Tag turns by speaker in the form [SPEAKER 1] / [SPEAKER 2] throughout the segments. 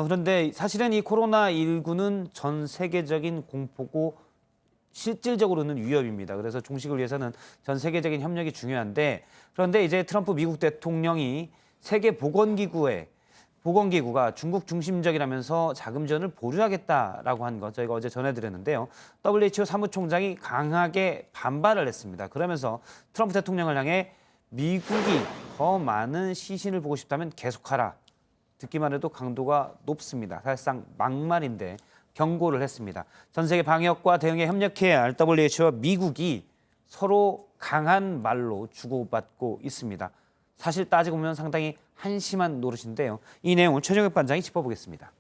[SPEAKER 1] 그런데 사실은 이 코로나19는 전 세계적인 공포고 실질적으로는 위협입니다. 그래서 종식을 위해서는 전 세계적인 협력이 중요한데, 그런데 이제 트럼프 미국 대통령이 보건기구가 중국 중심적이라면서 자금 지원을 보류하겠다라고 한 거 저희가 어제 전해드렸는데요. WHO 사무총장이 강하게 반발을 했습니다. 그러면서 트럼프 대통령을 향해 미국이 더 많은 시신을 보고 싶다면 계속하라. 듣기만 해도 강도가 높습니다. 사실상 막말인데 경고를 했습니다. 전 세계 방역과 대응에 협력해야 할 WHO와 미국이 서로 강한 말로 주고받고 있습니다. 사실 따지고 보면 상당히 한심한 노릇인데요. 이 내용을 최종혁 반장이 짚어보겠습니다.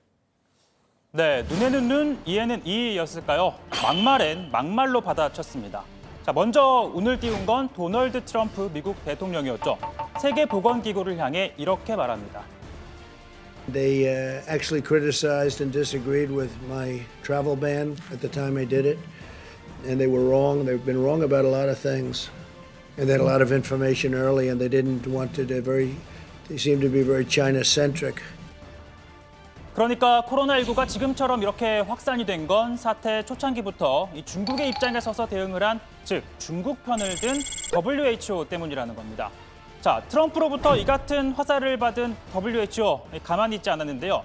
[SPEAKER 2] 네, 눈에는 눈, 이에는 이였을까요? 막말엔 막말로 받아쳤습니다. 자, 먼저 운을 띄운 건 도널드 트럼프 미국 대통령이었죠. 세계보건기구를 향해 이렇게 말합니다.
[SPEAKER 3] They actually criticized and disagreed with my travel ban at the time I did it. And they were wrong. They've been wrong about a lot of things. And they had a lot of information early, and they didn't want to, they seemed to be very China-centric.
[SPEAKER 2] 그러니까 코로나19가 지금처럼 이렇게 확산이 된 건 사태 초창기부터 이 중국의 입장에 서서 대응을 한, 즉 중국 편을 든 WHO 때문이라는 겁니다. 자, 트럼프로부터 이 같은 화살을 받은 WHO 가만히 있지 않았는데요.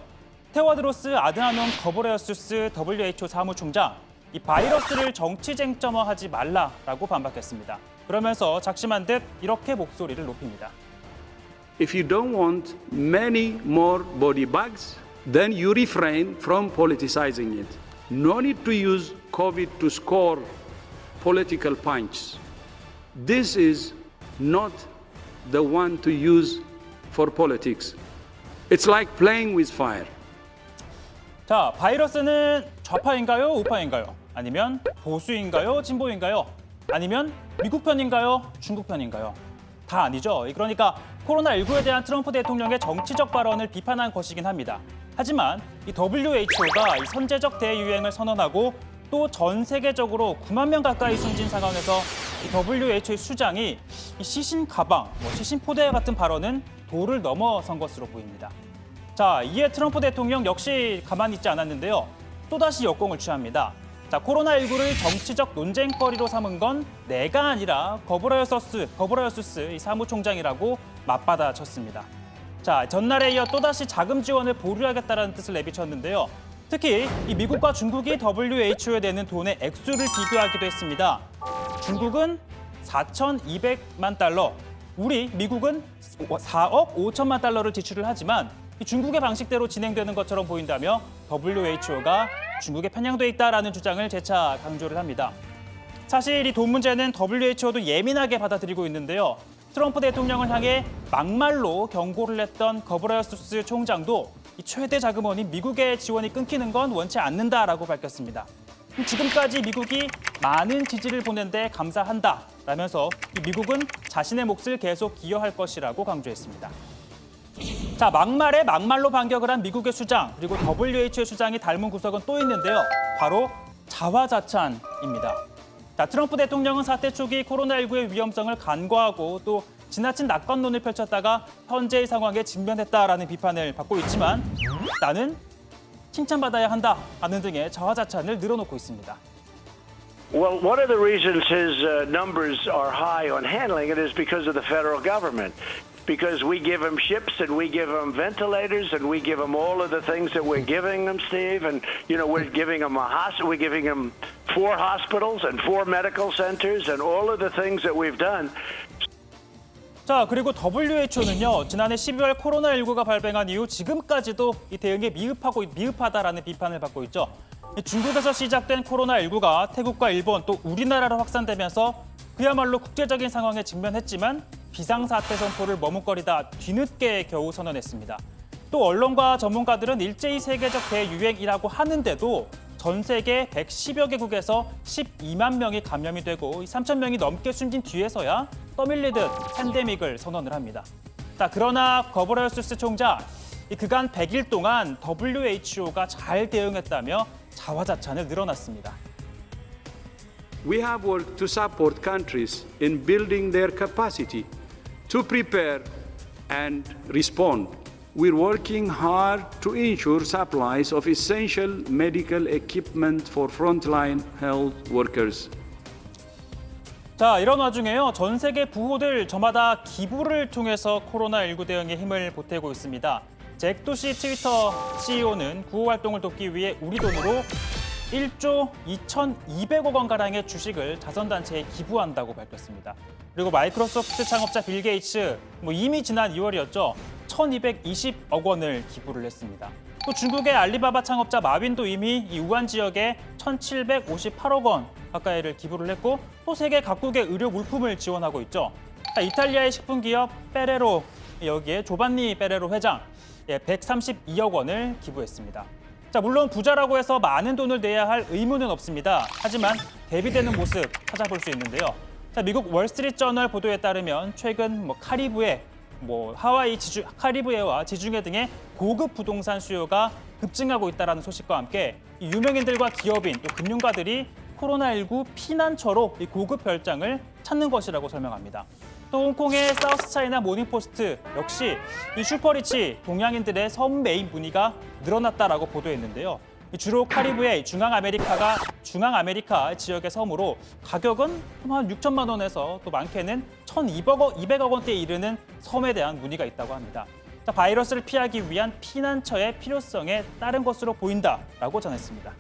[SPEAKER 2] 테워드로스 아드하놈 거브레여수스 WHO 사무총장, 이 바이러스를 정치 쟁점화하지 말라라고 반박했습니다. 그러면서 작심한 듯 이렇게 목소리를 높입니다.
[SPEAKER 4] If you don't want many more body bags, then you refrain from politicizing it. No need to use COVID to score political punches. This is not the one to use for politics. It's like playing with fire.
[SPEAKER 2] 자, 바이러스는 좌파인가요? 우파인가요? 아니면 보수인가요? 진보인가요? 아니면 미국 편인가요? 중국 편인가요? 다 아니죠. 그러니까 코로나19에 대한 트럼프 대통령의 정치적 발언을 비판한 것이긴 합니다. 하지만 이 WHO가 이 선제적 대유행을 선언하고 또 전 세계적으로 9만 명 가까이 숨진 상황에서 이 WHO의 수장이 이 시신 가방, 시신 포대 같은 발언은 도를 넘어선 것으로 보입니다. 자, 이에 트럼프 대통령 역시 가만히 있지 않았는데요. 또다시 역공을 취합니다. 자, 코로나19를 정치적 논쟁거리로 삼은 건 내가 아니라 거브레여수스 이 사무총장이라고 맞받아쳤습니다. 자, 전날에 이어 또다시 자금 지원을 보류하겠다는 뜻을 내비쳤는데요. 특히 이 미국과 중국이 WHO에 내는 돈의 액수를 비교하기도 했습니다. 중국은 4,200만 달러, 미국은 4억 5천만 달러를 지출을 하지만 이 중국의 방식대로 진행되는 것처럼 보인다며 WHO가 중국에 편향돼 있다라는 주장을 재차 강조를 합니다. 사실 이 돈 문제는 WHO도 예민하게 받아들이고 있는데요. 트럼프 대통령을 향해 막말로 경고를 했던 거브레여수스 총장도 이 최대 자금원인 미국의 지원이 끊기는 건 원치 않는다라고 밝혔습니다. 지금까지 미국이 많은 지지를 보낸데 감사한다라면서 이 미국은 자신의 몫을 계속 기여할 것이라고 강조했습니다. 자, 막말에 막말로 반격을 한 미국의 수장, 그리고 WHO의 수장이 닮은 구석은 또 있는데요. 바로 자화자찬입니다. 자, 트럼프 대통령은 사태 초기 코로나19의 위험성을 간과하고 또 지나친 낙관론을 펼쳤다가 현재의 상황에 직면했다라는 비판을 받고 있지만 나는 칭찬받아야 한다라는 등의 자화자찬을 늘어놓고 있습니다.
[SPEAKER 5] Well, one of the reasons his numbers are high on handling it is because of the federal government. Because we give him ships and we give him ventilators and we give him all of the things that we're giving him, Steve. And, we're giving him we're giving him 4 hospitals and 4 medical centers and all of the things that we've done.
[SPEAKER 2] 자, 그리고 WHO는요, 지난해 12월 코로나19가 발병한 이후 지금까지도 이 대응에 미흡하다라는 비판을 받고 있죠. 중국에서 시작된 코로나19가 태국과 일본 또 우리나라로 확산되면서 그야말로 국제적인 상황에 직면했지만 비상사태 선포를 머뭇거리다 뒤늦게 겨우 선언했습니다. 또 언론과 전문가들은 일제히 세계적 대유행이라고 하는데도 전 세계 110여 개국에서 12만 명이 감염이 되고 3천 명이 넘게 숨진 뒤에서야 떠밀리듯 팬데믹을 선언을 합니다. 자, 그러나 거브레여수스 총장, 그간 100일 동안 WHO가 잘 대응했다며 자화자찬을 늘어놨습니다.
[SPEAKER 4] We have worked to support countries in building their capacity to prepare and respond we're working hard to ensure supplies of essential medical equipment for frontline health workers.
[SPEAKER 2] 자, 이런 와중에요. 전 세계 부호들 저마다 기부를 통해서 코로나19 대응에 힘을 보태고 있습니다. 잭 도시 트위터 CEO는 구호 활동을 돕기 위해 우리 돈으로 1조 2,200억 원가량의 주식을 자선단체에 기부한다고 밝혔습니다. 그리고 마이크로소프트 창업자 빌 게이츠, 이미 지난 2월이었죠. 1,220억 원을 기부를 했습니다. 또 중국의 알리바바 창업자 마윈도 이미 이 우한 지역에 1,758억 원 가까이를 기부를 했고 또 세계 각국의 의료 물품을 지원하고 있죠. 이탈리아의 식품기업 페레로, 여기에 조반니 페레로 회장 132억 원을 기부했습니다. 자, 물론 부자라고 해서 많은 돈을 내야 할 의무는 없습니다. 하지만 대비되는 모습 찾아볼 수 있는데요. 자, 미국 월스트리트 저널 보도에 따르면 최근 카리브해, 카리브해와 지중해 등의 고급 부동산 수요가 급증하고 있다는 소식과 함께 이 유명인들과 기업인 또 금융가들이 코로나19 피난처로 이 고급 별장을 찾는 것이라고 설명합니다. 또 홍콩의 사우스차이나 모닝포스트 역시 이 슈퍼리치 동양인들의 섬 메인 문의가 늘어났다라고 보도했는데요. 주로 카리브해, 중앙아메리카 지역의 섬으로 가격은 한 6천만 원에서 또 많게는 1,200억 원대에 이르는 섬에 대한 문의가 있다고 합니다. 바이러스를 피하기 위한 피난처의 필요성에 따른 것으로 보인다라고 전했습니다.